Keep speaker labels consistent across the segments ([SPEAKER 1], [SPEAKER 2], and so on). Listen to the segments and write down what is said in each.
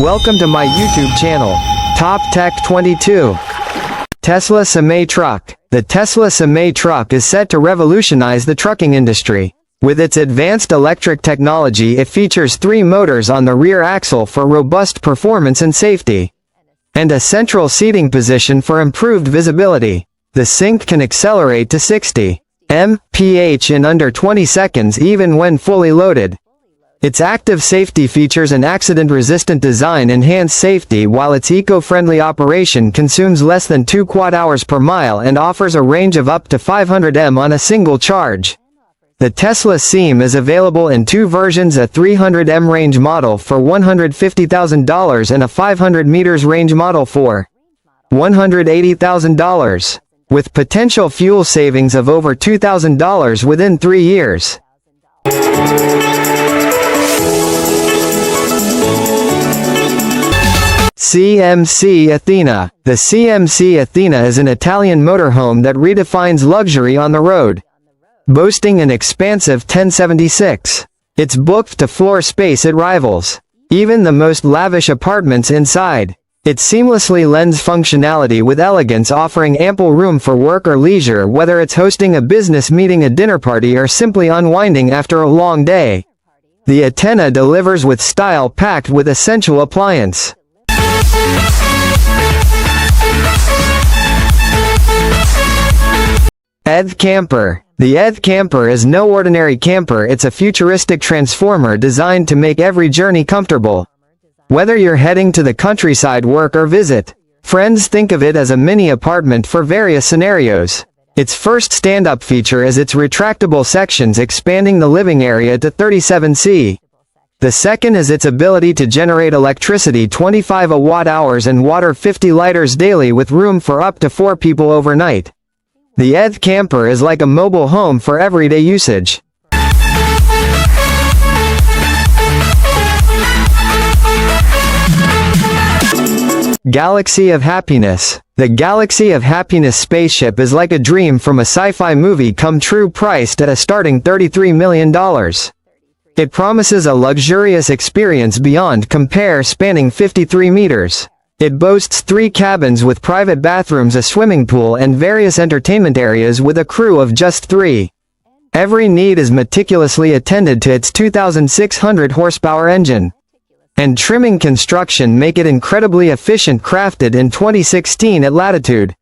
[SPEAKER 1] Welcome to my YouTube channel, Top Tech 22. Tesla Semi Truck. The Tesla Semi Truck is set to revolutionize the trucking industry. With its advanced electric technology, it features 3 motors on the rear axle for robust performance and safety, and a central seating position for improved visibility. The Sync can accelerate to 60 mph in under 20 seconds even when fully loaded. Its active safety features and accident-resistant design enhance safety, while its eco-friendly operation consumes less than 2 Wh per mile and offers a range of up to 500 m on a single charge. The Tesla SEAM is available in 2 versions, a 300 m range model for $150,000 and a 500 meters range model for $180,000, with potential fuel savings of over $2,000 within 3 years. CMC Athena. The CMC Athena is an Italian motorhome that redefines luxury on the road. Boasting an expansive 1076, it's booked to floor space it rivals even the most lavish apartments inside. It seamlessly lends functionality with elegance, offering ample room for work or leisure, whether it's hosting a business meeting, a dinner party, or simply unwinding after a long day. The Athena delivers with style packed with essential appliance. ETH Camper. The ETH Camper is no ordinary camper, it's a futuristic transformer designed to make every journey comfortable. Whether you're heading to the countryside, work, or visit friends, think of it as a mini apartment for various scenarios. Its first stand-up feature is its retractable sections, expanding the living area to 37 c. The second is its ability to generate electricity 25 Wh and water 50 liters daily, with room for up to 4 people overnight. The ETH Camper is like a mobile home for everyday usage. Galaxy of Happiness. The Galaxy of Happiness spaceship is like a dream from a sci-fi movie come true, priced at a starting $33 million. It promises a luxurious experience beyond compare, spanning 53 meters. It boasts 3 cabins with private bathrooms, a swimming pool, and various entertainment areas with a crew of just 3. Every need is meticulously attended to its 2,600 horsepower engine and trimming construction make it incredibly efficient, crafted in 2016 at Latitude.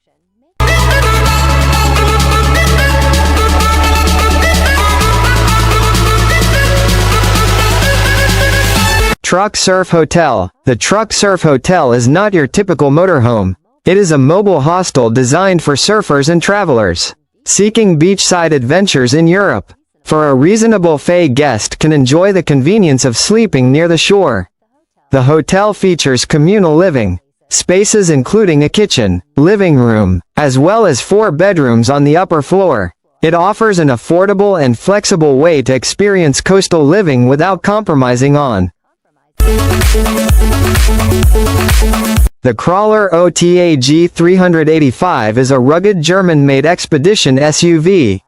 [SPEAKER 1] Truck Surf Hotel. The Truck Surf Hotel is not your typical motorhome. It is a mobile hostel designed for surfers and travelers seeking beachside adventures in Europe. For a reasonable fee, guest can enjoy the convenience of sleeping near the shore. The hotel features communal living spaces, including a kitchen, living room, as well as 4 bedrooms on the upper floor. It offers an affordable and flexible way to experience coastal living without compromising on the Crawler OTA G385 is a rugged German-made expedition SUV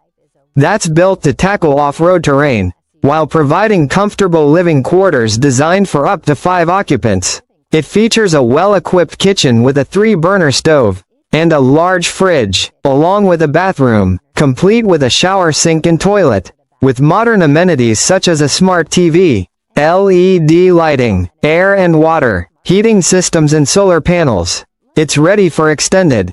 [SPEAKER 1] that's built to tackle off-road terrain, while providing comfortable living quarters designed for up to 5 occupants. It features a well-equipped kitchen with a 3-burner stove and a large fridge, along with a bathroom, complete with a shower, sink, and toilet, with modern amenities such as a smart TV, LED lighting, air and water heating systems, and solar panels. It's ready for extended.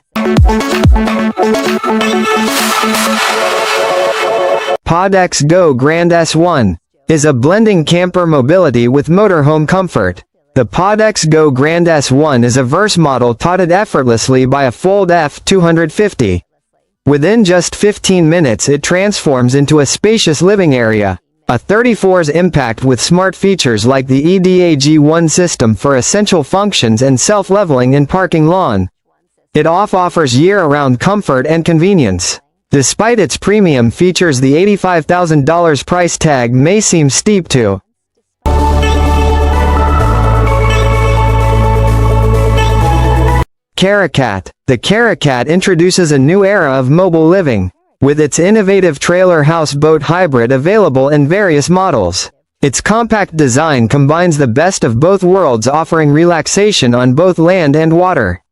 [SPEAKER 1] PodX Go Grand S1 is a blending camper mobility with motorhome comfort. The PodX Go Grand S1 is a verse model touted effortlessly by a Fold F250. Within just 15 minutes it transforms into a spacious living area. A 34's impact with smart features like the EDAG1 system for essential functions and self-leveling in parking lawn. It offers year-round comfort and convenience. Despite its premium features, the $85,000 price tag may seem steep to Caracat. The Caracat introduces a new era of mobile living, with its innovative trailer houseboat hybrid available in various models. Its compact design combines the best of both worlds, offering relaxation on both land and water.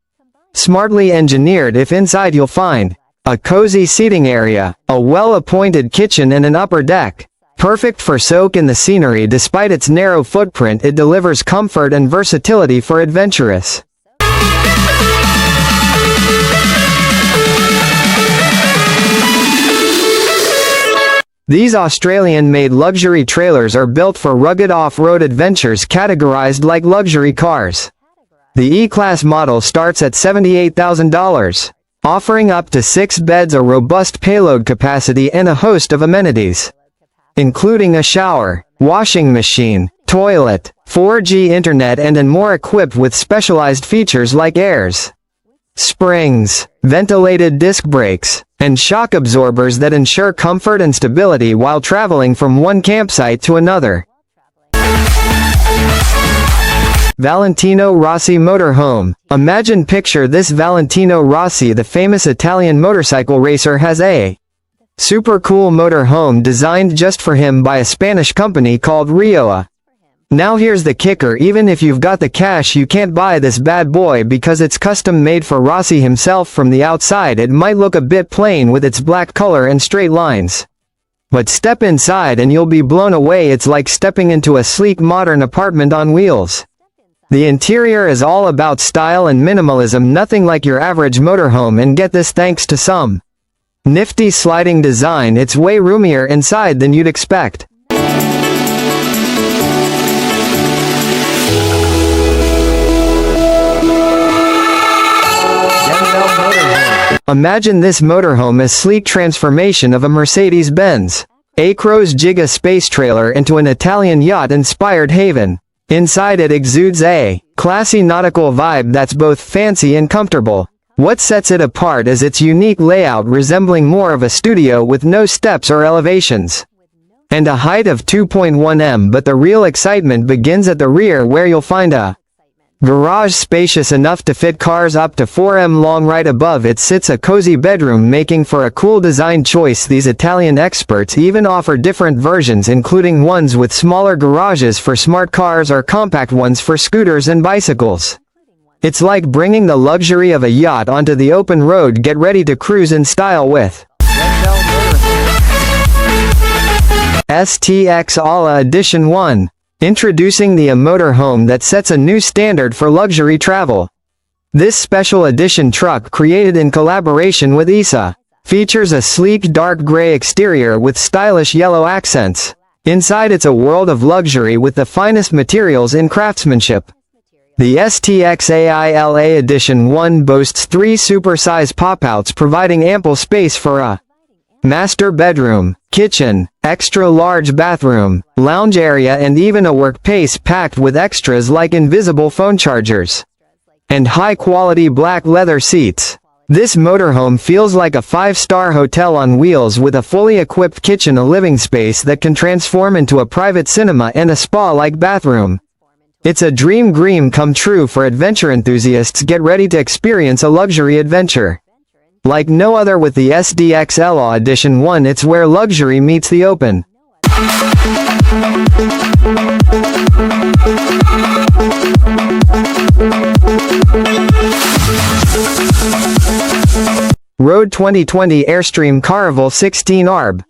[SPEAKER 1] Smartly engineered, if inside you'll find a cozy seating area, a well-appointed kitchen and an upper deck. Perfect for soak in the scenery. Despite its narrow footprint, it delivers comfort and versatility for adventurous. These Australian-made luxury trailers are built for rugged off-road adventures, categorized like luxury cars. The E-Class model starts at $78,000, offering up to 6 beds, a robust payload capacity, and a host of amenities, including a shower, washing machine, toilet, 4G internet and more, equipped with specialized features like airs, springs, ventilated disc brakes, and shock absorbers that ensure comfort and stability while traveling from one campsite to another. Valentino Rossi Motorhome. Picture this: Valentino Rossi, the famous Italian motorcycle racer, has a super cool motorhome designed just for him by a Spanish company called Rioja. Now here's the kicker: even if you've got the cash, you can't buy this bad boy because it's custom made for Rossi himself. From the outside it might look a bit plain with its black color and straight lines, but step inside and you'll be blown away. It's like stepping into a sleek modern apartment on wheels. The interior is all about style and minimalism, nothing like your average motorhome, and get this, thanks to some nifty sliding design, it's way roomier inside than you'd expect. Imagine this motorhome as sleek transformation of a Mercedes-Benz A-Cross Giga space trailer into an Italian yacht-inspired haven. Inside it exudes a classy nautical vibe that's both fancy and comfortable. What sets it apart is its unique layout, resembling more of a studio with no steps or elevations, and a height of 2.1 m. But the real excitement begins at the rear, where you'll find a garage spacious enough to fit cars up to 4 m long. Right above it sits a cozy bedroom, making for a cool design choice. These Italian experts even offer different versions, including ones with smaller garages for smart cars or compact ones for scooters and bicycles. It's like bringing the luxury of a yacht onto the open road. Get ready to cruise in style with STX Alia Edition 1. Introducing the motorhome that sets a new standard for luxury travel. This special edition truck, created in collaboration with ISA, features a sleek dark gray exterior with stylish yellow accents. Inside it's a world of luxury with the finest materials in craftsmanship. The STX Alia Edition 1 boasts 3 super-size pop-outs, providing ample space for a master bedroom, kitchen, extra-large bathroom, lounge area, and even a workspace packed with extras like invisible phone chargers and high-quality black leather seats. This motorhome feels like a 5-star hotel on wheels, with a fully equipped kitchen, a living space that can transform into a private cinema, and a spa-like bathroom. It's a dream come true for adventure enthusiasts. Get ready to experience a luxury adventure like no other with the STX Alia Edition 1. It's where luxury meets the open. Road 2020 Airstream Caravel 16 ARB.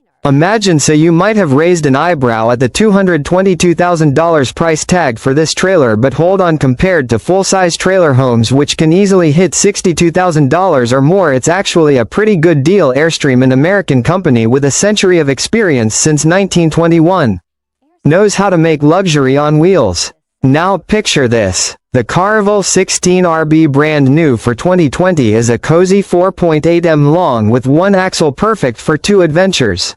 [SPEAKER 1] So you might have raised an eyebrow at the $222,000 price tag for this trailer, but hold on, compared to full-size trailer homes which can easily hit $62,000 or more, it's actually a pretty good deal. Airstream, an American company with a century of experience since 1921, knows how to make luxury on wheels. Now picture this: the Caravel 16 RB, brand new for 2020, is a cozy 4.8 m long with one axle, perfect for 2 adventures.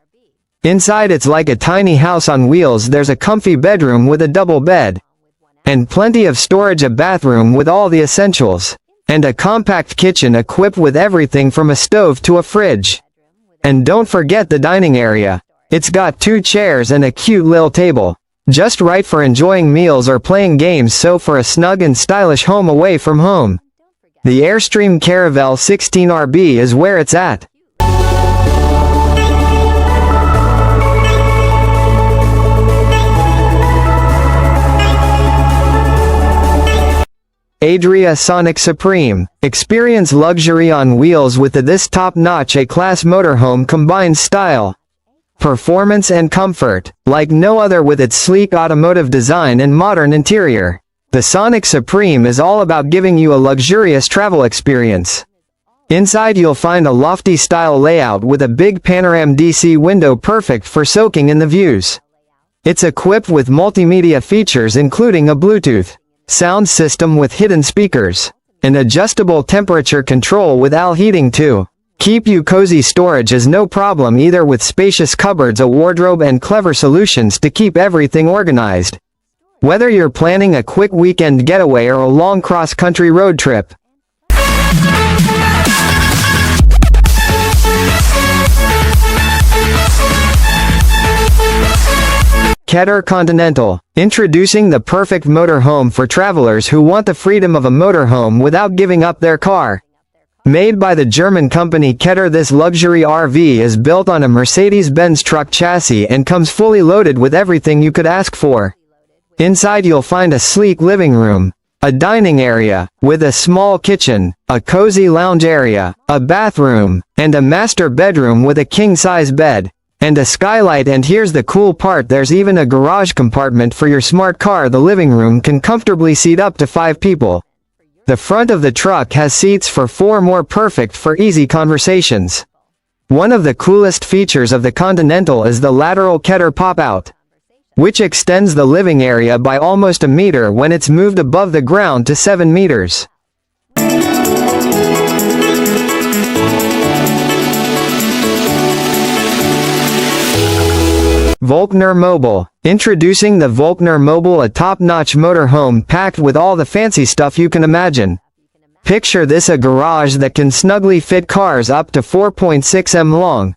[SPEAKER 1] Inside it's like a tiny house on wheels. There's a comfy bedroom with a double bed, and plenty of storage, a bathroom with all the essentials, and a compact kitchen equipped with everything from a stove to a fridge. And don't forget the dining area. It's got 2 chairs and a cute little table, just right for enjoying meals or playing games. So for a snug and stylish home away from home, the Airstream Caravel 16 RB is where it's at. Adria Sonic Supreme. Experience luxury on wheels with this top-notch A-class motorhome combines style, performance and comfort, like no other with its sleek automotive design and modern interior. The Sonic Supreme is all about giving you a luxurious travel experience. Inside you'll find a lofty style layout with a big panoramic DC window perfect for soaking in the views. It's equipped with multimedia features including a Bluetooth sound system with hidden speakers, and adjustable temperature control with AL heating too. Keep you cozy. Storage is no problem either with spacious cupboards, a wardrobe and clever solutions to keep everything organized. Whether you're planning a quick weekend getaway or a long cross-country road trip, Ketterer Continental. Introducing the perfect motorhome for travelers who want the freedom of a motorhome without giving up their car. Made by the German company Ketterer, this luxury RV is built on a Mercedes-Benz truck chassis and comes fully loaded with everything you could ask for. Inside you'll find a sleek living room, a dining area, with a small kitchen, a cozy lounge area, a bathroom, and a master bedroom with a king-size bed, and a skylight. And here's the cool part, there's even a garage compartment for your smart car. The living room can comfortably seat up to 5 people. The front of the truck has seats for 4 more, perfect for easy conversations. One of the coolest features of the Continental is the lateral Ketterer pop-out, which extends the living area by almost a meter when it's moved above the ground to 7 meters. Volner Mobile. Introducing the Volner Mobile, a top-notch motorhome packed with all the fancy stuff you can imagine. Picture this: a garage that can snugly fit cars up to 4.6 m long,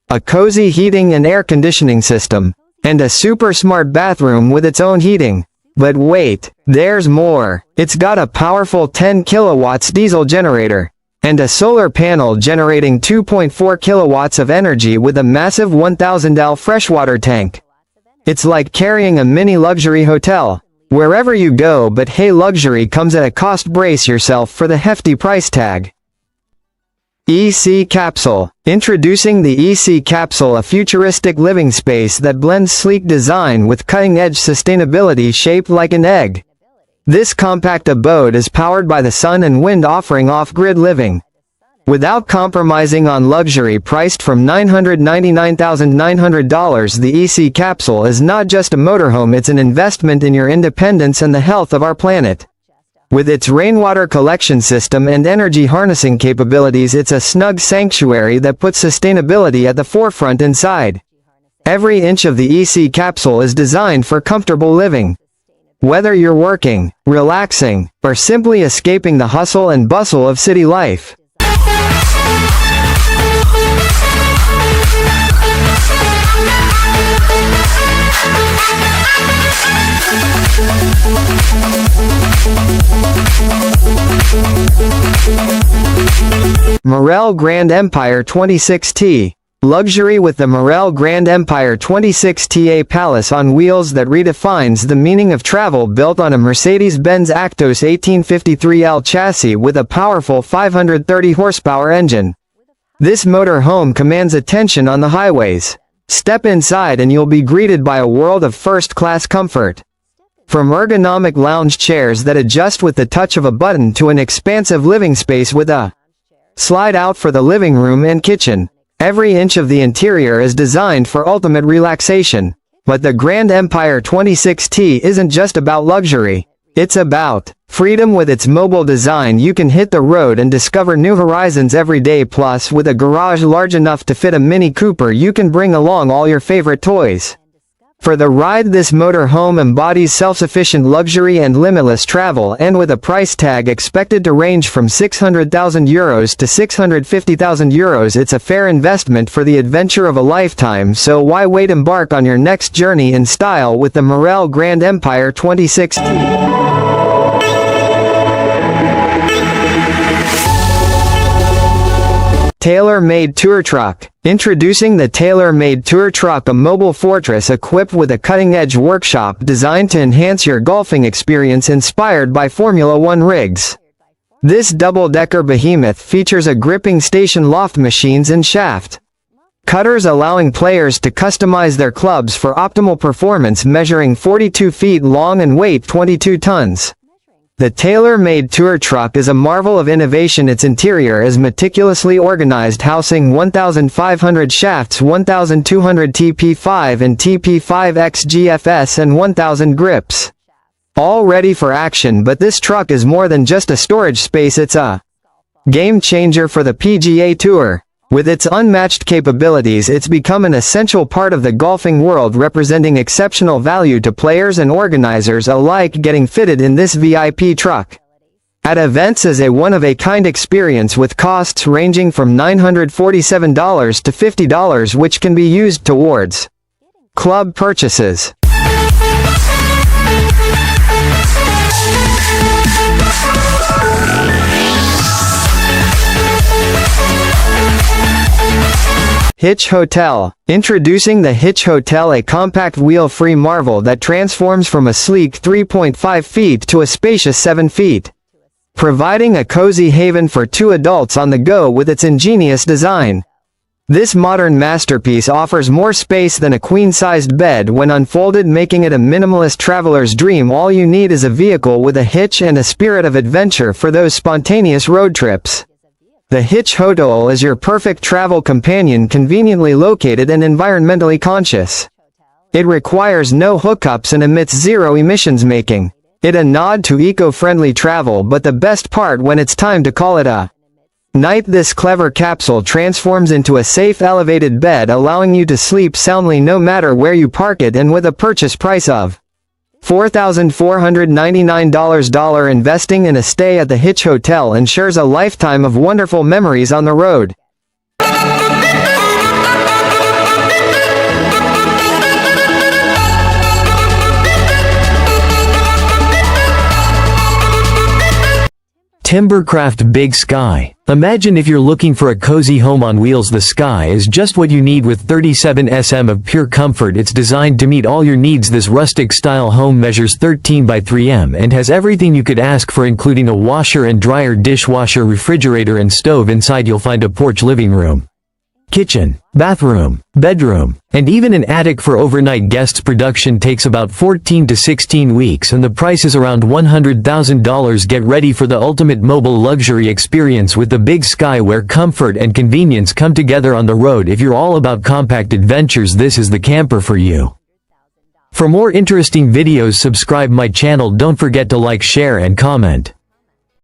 [SPEAKER 1] a cozy heating and air conditioning system, and a super smart bathroom with its own heating. But wait, there's more. It's got a powerful 10 kilowatts diesel generator, and a solar panel generating 2.4 kilowatts of energy with a massive 1000 L freshwater tank. It's like carrying a mini luxury hotel wherever you go, but hey, luxury comes at a cost. Brace yourself for the hefty price tag. EC Capsule. Introducing the EC Capsule, a futuristic living space that blends sleek design with cutting-edge sustainability. Shaped like an egg, this compact abode is powered by the sun and wind, offering off-grid living without compromising on luxury. Priced from $999,900, the EC Capsule is not just a motorhome, it's an investment in your independence and the health of our planet. With its rainwater collection system and energy harnessing capabilities, it's a snug sanctuary that puts sustainability at the forefront. Inside, every inch of the EC Capsule is designed for comfortable living. Whether you're working, relaxing, or simply escaping the hustle and bustle of city life, Morel Grand Empire 26T. Luxury with the Morel Grand Empire 26T, a palace on wheels that redefines the meaning of travel. Built on a Mercedes-Benz Actos 1853L chassis with a powerful 530 horsepower engine, this motorhome commands attention on the highways. Step inside and you'll be greeted by a world of first-class comfort. From ergonomic lounge chairs that adjust with the touch of a button to an expansive living space with a slide out for the living room and kitchen, every inch of the interior is designed for ultimate relaxation. But the Grand Empire 26T isn't just about luxury. It's about freedom. With its mobile design, you can hit the road and discover new horizons every day. Plus, with a garage large enough to fit a Mini Cooper, you can bring along all your favorite toys for the ride. This motorhome embodies self-sufficient luxury and limitless travel, and with a price tag expected to range from €600,000 to €650,000, it's a fair investment for the adventure of a lifetime. So why wait? Embark on your next journey in style with the Morel Grand Empire 26T. TaylorMade Tour Truck. Introducing the TaylorMade Tour Truck, a mobile fortress equipped with a cutting-edge workshop designed to enhance your golfing experience, inspired by Formula One rigs. This double-decker behemoth features a gripping station, loft machines and shaft cutters, allowing players to customize their clubs for optimal performance, measuring 42 feet long and weight 22 tons. The TaylorMade Tour Truck is a marvel of innovation. Its interior is meticulously organized, housing 1,500 shafts, 1,200 TP5 and TP5X GFS and 1,000 grips. All ready for action. But this truck is more than just a storage space, it's a game changer for the PGA Tour. With its unmatched capabilities, it's become an essential part of the golfing world, representing exceptional value to players and organizers alike. Getting fitted in this VIP truck at events is a one-of-a-kind experience, with costs ranging from $947 to $50, which can be used towards club purchases. Hitch Hotel. Introducing the Hitch Hotel, a compact wheel-free marvel that transforms from a sleek 3.5 feet to a spacious 7 feet. Providing a cozy haven for two adults on the go with its ingenious design. This modern masterpiece offers more space than a queen-sized bed when unfolded, making it a minimalist traveler's dream. All you need is a vehicle with a hitch and a spirit of adventure for those spontaneous road trips. The Hitch Hotel is your perfect travel companion, conveniently located and environmentally conscious. It requires no hookups and emits zero emissions, making it a nod to eco-friendly travel. But the best part, when it's time to call it a night, this clever capsule transforms into a safe elevated bed, allowing you to sleep soundly no matter where you park it, and with a purchase price of $4,499. Investing in a stay at the Hitch Hotel ensures a lifetime of wonderful memories on the road.
[SPEAKER 2] Timbercraft Big Sky. Imagine if you're looking for a cozy home on wheels. The Sky is just what you need. With 37 cm of pure comfort, it's designed to meet all your needs. This rustic style home measures 13 by 3 m and has everything you could ask for, including a washer and dryer, dishwasher, refrigerator and stove. Inside you'll find a porch, living room, kitchen, bathroom, bedroom, and even an attic for overnight guests. Production takes about 14 to 16 weeks and the price is around $100,000. Get ready for the ultimate mobile luxury experience with the Big Sky, where comfort and convenience come together on the road. If you're all about compact adventures, this is the camper for you. For more interesting videos, subscribe my channel. Don't forget to like, share and comment.